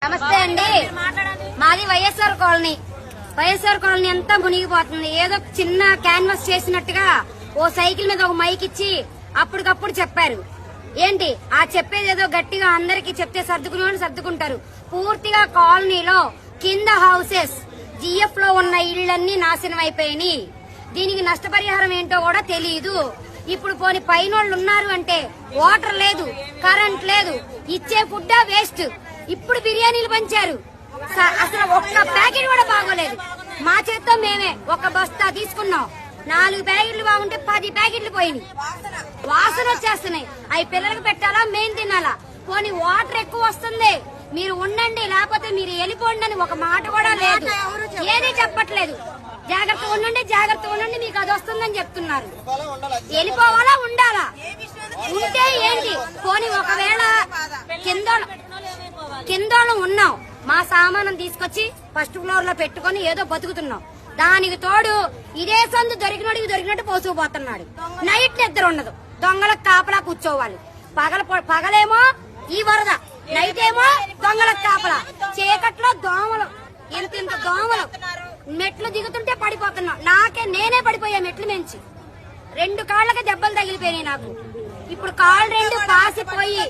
నమస్తే అండి. మాది వైఎస్ఆర్ కాలనీ. వైఎస్ఆర్ కాలనీ అంతా మునిగిపోతుంది. ఏదో చిన్న క్యాన్వాస్ చేసినట్టుగా ఓ సైకిల్ మీద ఒక మైక్ ఇచ్చి అప్పటికప్పుడు చెప్పారు. ఏంటి ఆ చెప్పేది ఏదో గట్టిగా అందరికి చెప్తే సర్దుకుంటారు. పూర్తిగా కాలనీలో కింద హౌసెస్ జిఎఫ్ లో ఉన్న ఇళ్లన్నీ నాశనం అయిపోయినాయి. దీనికి నష్టపరిహారం ఏంటో కూడా తెలియదు. ఇప్పుడు పోని పైనోళ్ళు ఉన్నారు అంటే వాటర్ లేదు, కరెంట్ లేదు, ఇచ్చే ఫుడ్ వేస్ట్. ఇప్పుడు బిర్యానీలు పంచారు, అసలు ఒక్క ప్యాకెట్ కూడా బాగోలేదు. మా చేత్తో మేమే ఒక బస్తా తీసుకున్నాం. 4 ప్యాకెట్లు బాగుంటే 10 ప్యాకెట్లు పోయినాయి. వాసన వచ్చేస్తున్నాయి. అవి పిల్లలకు పెట్టాలా, మేం తినాలా? పోనీ వాటర్ ఎక్కువ వస్తుంది, మీరు ఉండండి లేకపోతే మీరు వెళ్ళిపోండి అని ఒక మాట కూడా లేదు. ఏది చెప్పట్లేదు. జాగ్రత్తగా ఉండండి, మీకు అది వస్తుందని చెప్తున్నారు. వెళ్ళిపోవాలా ఉండాలా? ఉంటే ఏంటి? పోనీ ఒకవేళ కిందోళ్ళు ఉన్నాం, మా సామానం తీసుకొచ్చి ఫస్ట్ ఫ్లోర్ లో పెట్టుకుని ఏదో బతుకుతున్నాం. దానికి తోడు ఇదే సందు దొరికినట్టు పోసుకుపోతున్నాడు. నైట్ నిద్ర ఉండదు, దొంగలకు కాపలా కూర్చోవాలి. పగలేమో ఈ వరద, నైట్ ఏమో దొంగలకు కాపలా. చీకట్లో దోమలు, ఇంత దోమలు. మెట్లు దిగుతుంటే పడిపోతున్నా. నేనే పడిపోయా మెట్లు మించి. 2 కాళ్ళకి దెబ్బలు తగిలిపోయినాయి నాకు. ఇప్పుడు కాళ్ళు 2 పాసిపోయి